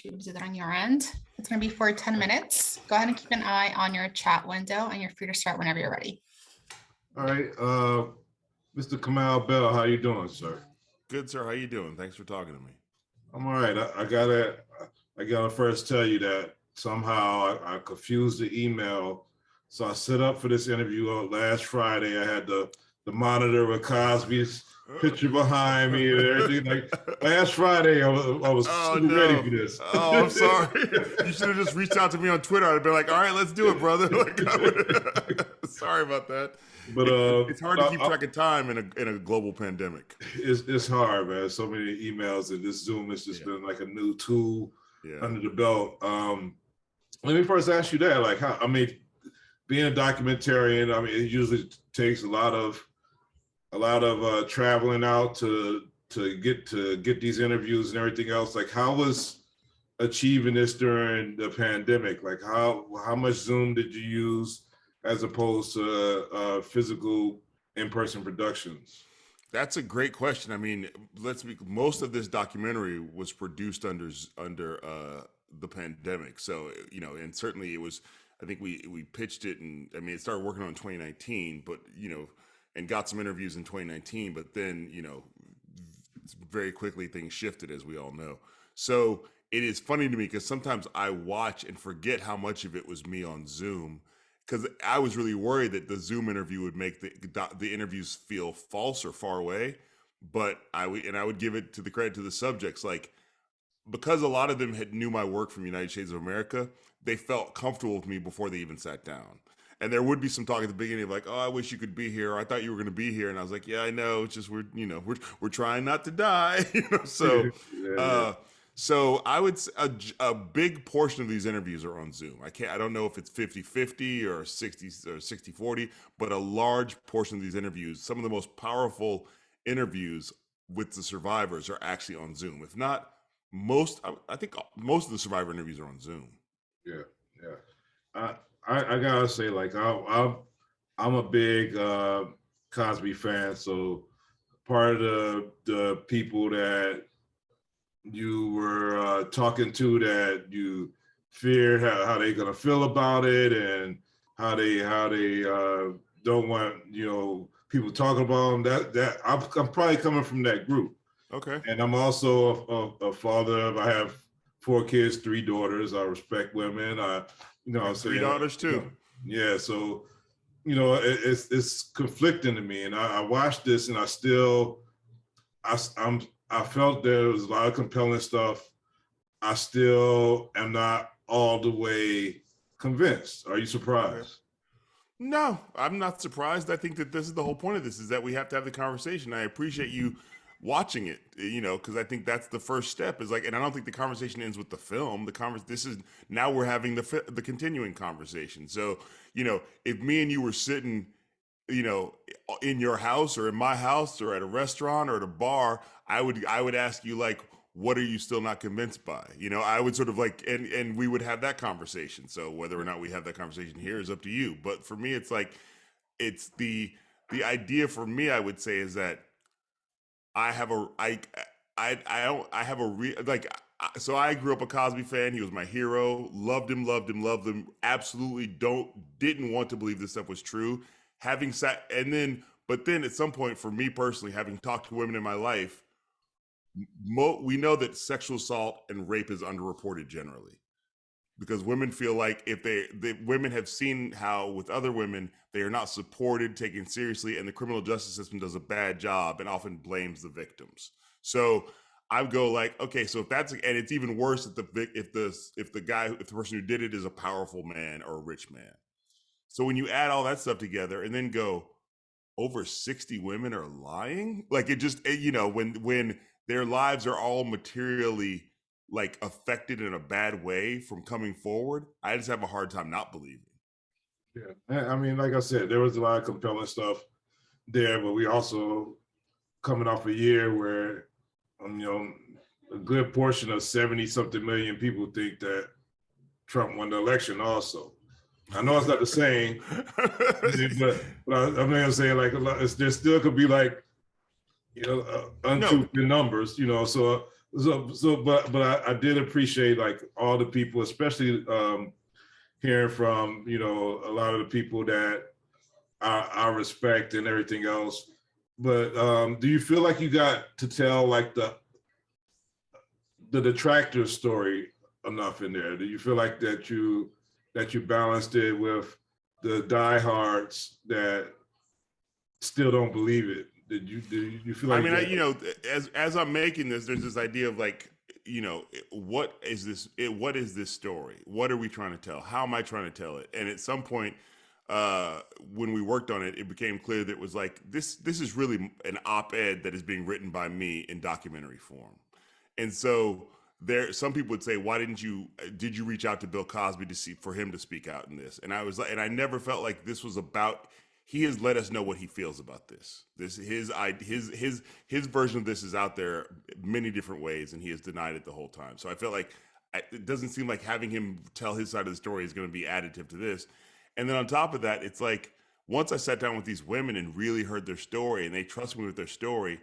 do that on your end. It's going to be for 10 minutes. Go ahead and keep an eye on your chat window, and you're free to start whenever you're ready. All right, Mr. Kamau Bell, how you doing, sir? Good, sir. How you doing? Thanks for talking to me. I'm all right. I gotta first tell you that somehow I confused the email. So I set up for this interview last Friday. I had the monitor with Cosby's picture behind me and everything. Like last Friday, I was super ready for this. Oh, I'm sorry. You should have just reached out to me on Twitter. I'd have been like, all right, let's do it, brother. Sorry about that. But it's hard to keep track of time in a global pandemic. It's hard, man. So many emails, and this Zoom has just been like a new tool under the belt. Let me first ask you that, like, how? I mean, being a documentarian, I mean, it usually takes a lot of traveling out to get these interviews and everything else. Like, how was achieving this during the pandemic? Like, how much Zoom did you use as opposed to physical in-person productions? That's a great question. I mean, most of this documentary was produced under the pandemic. So, and certainly it was, I think we pitched it, and I mean, it started working on 2019, but, and got some interviews in 2019, but then, very quickly things shifted, as we all know. So it is funny to me because sometimes I watch and forget how much of it was me on Zoom, because I was really worried that the Zoom interview would make the interviews feel false or far away. But I would give it to the credit to the subjects, like, because a lot of them knew my work from United States of America, they felt comfortable with me before they even sat down. And there would be some talk at the beginning of like, oh, I wish you could be here. Or, I thought you were going to be here. And I was like, yeah, I know. It's just we're trying not to die. So so I would say a big portion of these interviews are on Zoom. I don't know if it's 50-50 or 60 or 60-40, but a large portion of these interviews, some of the most powerful interviews with the survivors, are actually on Zoom. If not most, I think most of the survivor interviews are on Zoom. Yeah. I gotta say, like, I'm a big Cosby fan. So part of the people that you were talking to, that you feared how they gonna feel about it, and how they don't want people talking about them. That I'm probably coming from that group. Okay. And I'm also a father. I have 4 kids, 3 daughters. I respect women. I'm 3 daughters too. Yeah, so it's conflicting to me, and I watched this, and I felt there was a lot of compelling stuff. I still am not all the way convinced. Are you surprised? No, I'm not surprised. I think that this is the whole point of this, is that we have to have the conversation. I appreciate you watching it, because I think that's the first step, is like, and I don't think the conversation ends with the film. This is, now we're having the continuing conversation. So, if me and you were sitting, in your house or in my house or at a restaurant or at a bar, I would ask you, like, what are you still not convinced by? I would sort of like, and we would have that conversation. So whether or not we have that conversation here is up to you. But for me, it's like, it's the idea for me, I would say, is that so I grew up a Cosby fan. He was my hero. Loved him. Absolutely didn't want to believe this stuff was true. But then at some point, for me personally, having talked to women in my life, we know that sexual assault and rape is underreported generally, because women feel like if women have seen how with other women, they are not supported, taken seriously, and the criminal justice system does a bad job and often blames the victims. So I would go like, okay, so and it's even worse if the person who did it is a powerful man or a rich man. So when you add all that stuff together and then go, over 60 women are lying, like, it just, when their lives are all materially like affected in a bad way from coming forward, I just have a hard time not believing. Yeah, I mean, like I said, there was a lot of compelling stuff there, but we also coming off a year where, a good portion of 70-something million people think that Trump won the election also. I know it's not the same, but I'm saying, like, there still could be, like, untruth in numbers, so But I did appreciate like all the people, especially hearing from, you know, a lot of the people that I respect and everything else. But do you feel like you got to tell like the detractor story enough in there? Do you feel like that you balanced it with the diehards that still don't believe it? Do you feel like I mean, that? you know, as I'm making this, there's this idea of like, you know, what is this? What is this story? What are we trying to tell? How am I trying to tell it? And at some point, when we worked on it, it became clear that it was like this is really an op-ed that is being written by me in documentary form. And so some people would say, why did you reach out to Bill Cosby for him to speak out in this? And I was like, and I never felt like this was about, he has let us know what he feels about this. His version of this is out there many different ways, and he has denied it the whole time. So I felt like it doesn't seem like having him tell his side of the story is going to be additive to this. And then on top of that, it's like, once I sat down with these women and really heard their story and they trust me with their story,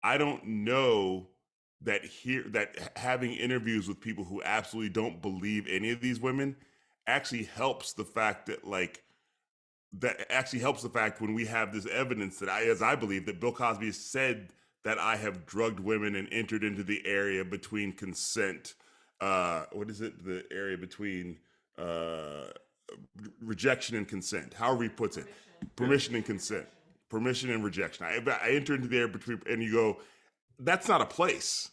I don't know that having interviews with people who absolutely don't believe any of these women actually helps the fact that when we have this evidence that as I believe that Bill Cosby has said that I have drugged women and entered into the area between consent. What is it? The area between rejection and consent. However he puts it, permission and consent, permission and rejection. I enter into the area between, and you go, that's not a place,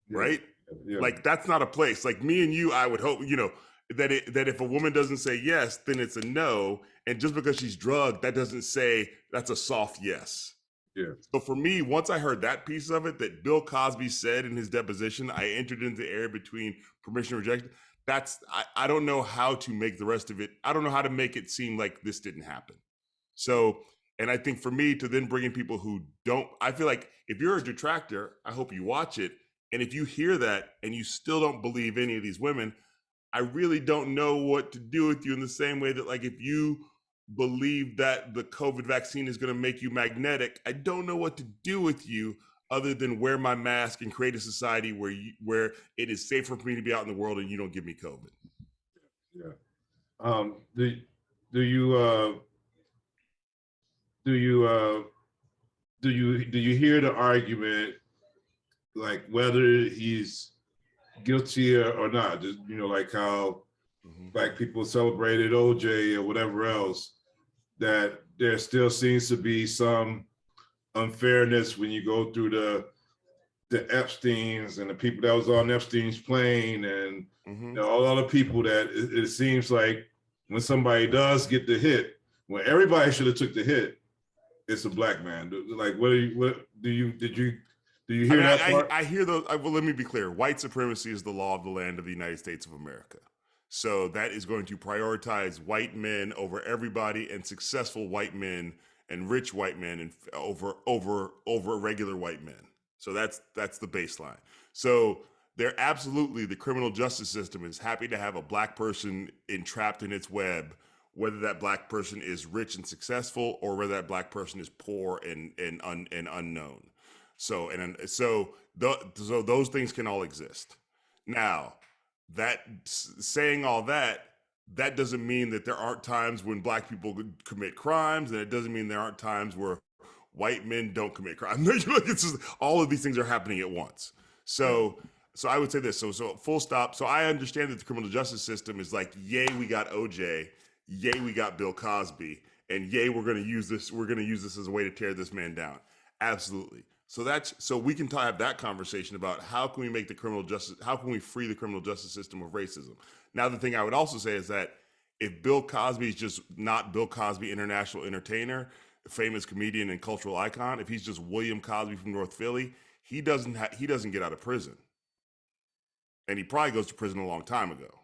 right? Yeah. Like that's not a place. Like me and you, I would hope, you know, that if a woman doesn't say yes, then it's a no. And just because she's drugged, that doesn't say that's a soft yes. Yeah. So for me, once I heard that piece of it, that Bill Cosby said in his deposition, I entered into the area between permission and rejection. I don't know how to make the rest of it. I don't know how to make it seem like this didn't happen. So, and I think for me to then bring in people who don't, I feel like if you're a detractor, I hope you watch it. And if you hear that and you still don't believe any of these women, I really don't know what to do with you, in the same way that like if you believe that the COVID vaccine is going to make you magnetic, I don't know what to do with you other than wear my mask and create a society where it is safer for me to be out in the world and you don't give me COVID. Yeah. Do you hear the argument, like whether he's guilty or not? Just, you know, like how Black people celebrated OJ or whatever else, that there still seems to be some unfairness when you go through the Epsteins and the people that was on Epstein's plane, and you know, all the people that it seems like when somebody does get the hit, when everybody should have took the hit, it's a Black man. Like, did you hear that part? I hear those. Well, let me be clear. White supremacy is the law of the land of the United States of America. So that is going to prioritize white men over everybody, and successful white men and rich white men and over regular white men. So that's the baseline. So they're absolutely, the criminal justice system is happy to have a Black person entrapped in its web, whether that Black person is rich and successful or whether that Black person is poor and unknown. So those things can all exist. Now, saying all that doesn't mean that there aren't times when Black people commit crimes, and it doesn't mean there aren't times where white men don't commit crimes. It's just, all of these things are happening at once. So I would say this. So full stop. So I understand that the criminal justice system is like, yay, we got OJ, yay, we got Bill Cosby, and yay, we're going to use this. We're going to use this as a way to tear this man down. Absolutely. So we can have that conversation about how can we free the criminal justice system of racism. Now, the thing I would also say is that if Bill Cosby is just not Bill Cosby, international entertainer, famous comedian and cultural icon, if he's just William Cosby from North Philly, he doesn't get out of prison. And he probably goes to prison a long time ago.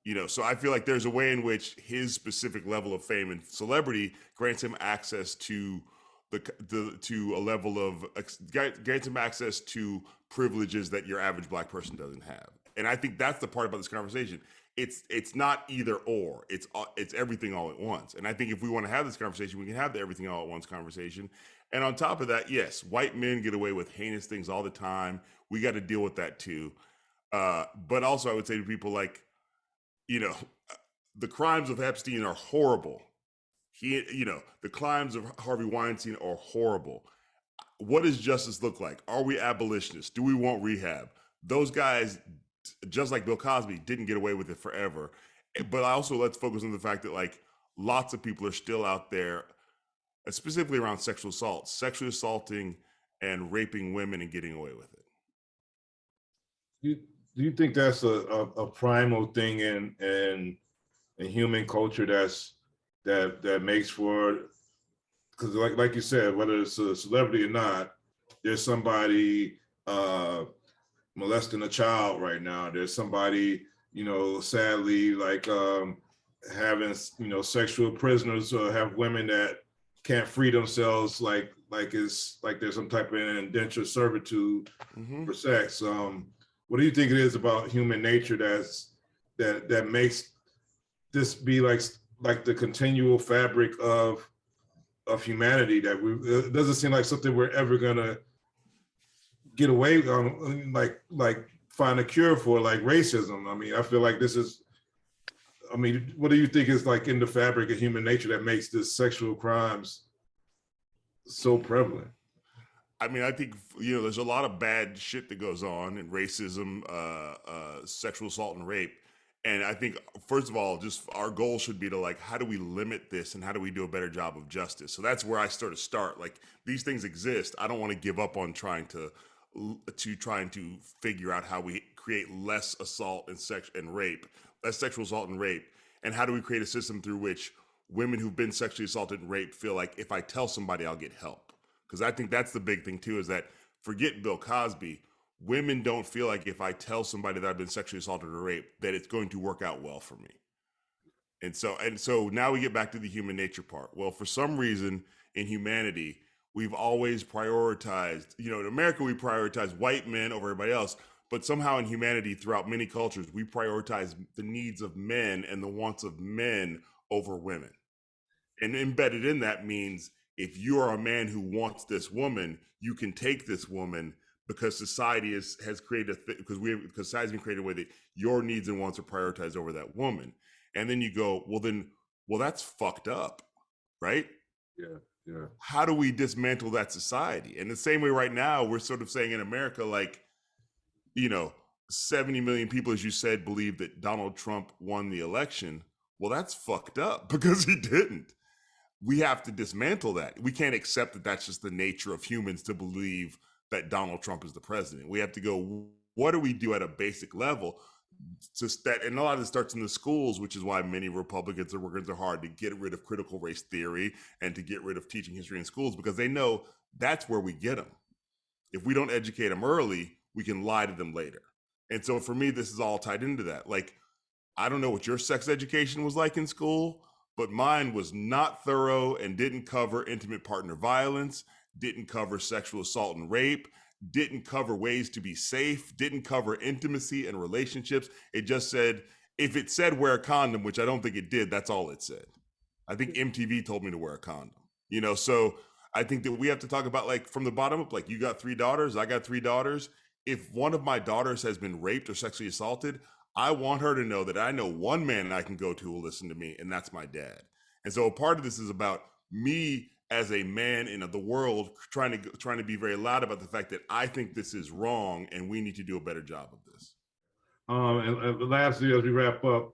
You know, so I feel like there's a way in which his specific level of fame and celebrity grants him access to grants him access to privileges that your average Black person doesn't have. And I think that's the part about this conversation. It's not either or. It's everything all at once. And I think if we want to have this conversation, we can have the everything all at once conversation. And on top of that, yes, white men get away with heinous things all the time. We got to deal with that too. But also, I would say to people like, the crimes of Epstein are horrible. The crimes of Harvey Weinstein are horrible. What does justice look like? Are we abolitionists? Do we want rehab? Those guys, just like Bill Cosby, didn't get away with it forever. But also, let's focus on the fact that like lots of people are still out there, specifically around sexual assault, sexually assaulting and raping women and getting away with it. Do you think that's a primal thing in human culture that makes for, because like you said, whether it's a celebrity or not, there's somebody molesting a child right now. There's somebody, sadly, like having, sexual prisoners, or have women that can't free themselves, like there's some type of indentured servitude for sex. What do you think it is about human nature that makes this be like the continual fabric of humanity, that it doesn't seem like something we're ever gonna get away on, like find a cure for, like racism? I mean, I feel like what do you think is like in the fabric of human nature that makes this sexual crimes so prevalent? I mean, I think, there's a lot of bad shit that goes on, and racism, sexual assault and rape. And I think, first of all, just our goal should be to like, how do we limit this and how do we do a better job of justice? So that's where I sort of start. Like, these things exist. I don't want to give up on trying to figure out how we create less assault and rape, less sexual assault and rape. And how do we create a system through which women who've been sexually assaulted and raped feel like if I tell somebody, I'll get help? Because I think that's the big thing too, is that forget Bill Cosby, women don't feel like if I tell somebody that I've been sexually assaulted or raped, that it's going to work out well for me. And so now we get back to the human nature part. Well, for some reason in humanity, we've always prioritized, in America, we prioritize white men over everybody else, but somehow in humanity throughout many cultures, we prioritize the needs of men and the wants of men over women. And embedded in that means if you are a man who wants this woman, you can take this woman because society has created because society's been created a way that your needs and wants are prioritized over that woman. And then you go, well, that's fucked up, right? Yeah. How do we dismantle that society? And the same way right now, we're sort of saying in America, like, 70 million people, as you said, believe that Donald Trump won the election. Well, that's fucked up because he didn't. We have to dismantle that. We can't accept that that's just the nature of humans to believe that Donald Trump is the president. We have to go, what do we do at a basic level? And a lot of it starts in the schools, which is why many Republicans are working so hard to get rid of critical race theory and to get rid of teaching history in schools, because they know that's where we get them. If we don't educate them early, we can lie to them later. And so for me, this is all tied into that. Like, I don't know what your sex education was like in school, but mine was not thorough and didn't cover intimate partner violence, didn't cover sexual assault and rape, didn't cover ways to be safe, didn't cover intimacy and relationships. It just said, if it said wear a condom, which I don't think it did, that's all it said. I think MTV told me to wear a condom, so I think that we have to talk about, like, from the bottom up, like, you got 3 daughters, I got 3 daughters. If one of my daughters has been raped or sexually assaulted, I want her to know that I know one man I can go to who will listen to me, and that's my dad. And so a part of this is about me as a man in the world trying to be very loud about the fact that I think this is wrong and we need to do a better job of this. And lastly, as we wrap up,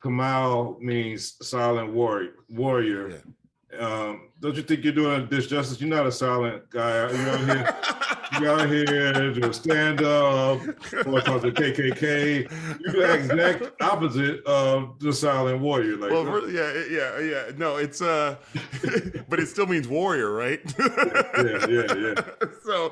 Kamau means silent warrior. Yeah. Don't you think you're doing a disjustice? You're not a silent guy. You out here to stand up or talk to KKK. You're the exact opposite of the silent warrior. Like, well, yeah. No, it's but it still means warrior, right? yeah. So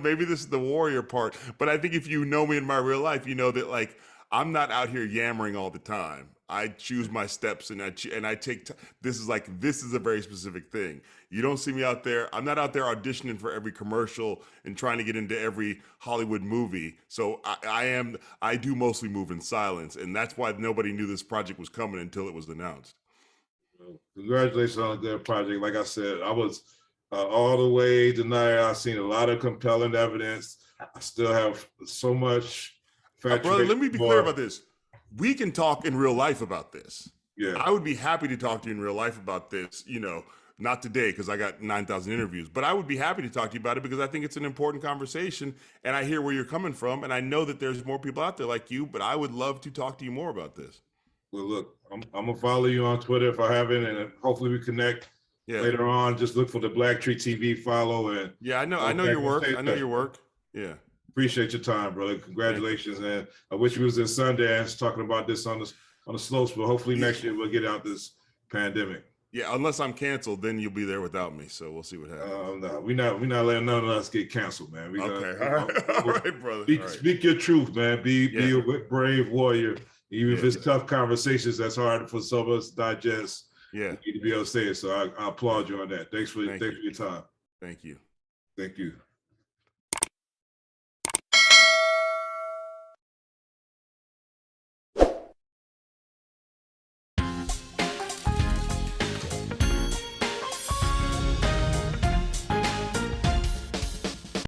maybe this is the warrior part, but I think if you know me in my real life, you know that, like, I'm not out here yammering all the time. I choose my steps, and I take. This is a very specific thing. You don't see me out there. I'm not out there auditioning for every commercial and trying to get into every Hollywood movie. So I do mostly move in silence, and that's why nobody knew this project was coming until it was announced. Congratulations on a good project. Like I said, I was all the way tonight. I've seen a lot of compelling evidence. I still have so much. Brother, let me be clear about this. We can talk in real life about this. Yeah, I would be happy to talk to you in real life about this. Not today because I got 9,000 interviews, but I would be happy to talk to you about it because I think it's an important conversation, and I hear where you're coming from, and I know that there's more people out there like you. But I would love to talk to you more about this. Well, look, I'm gonna follow you on Twitter if I haven't, and hopefully we connect later on. Just look for the BlackTree TV follow, and I know your work. I know your work. Yeah. Appreciate your time, brother. Congratulations, and I wish we was in Sundance talking about this on the slopes, but hopefully next year we'll get out this pandemic. Yeah, unless I'm canceled, then you'll be there without me. So we'll see what happens. No, we're not letting none of us get canceled, man. Okay, all right, brother. Speak your truth, man. Be a brave warrior. Even if it's tough conversations, that's hard for some of us to digest. Yeah, you need to be able to say it. So I applaud you on that. Thanks for your time. Thank you. Thank you.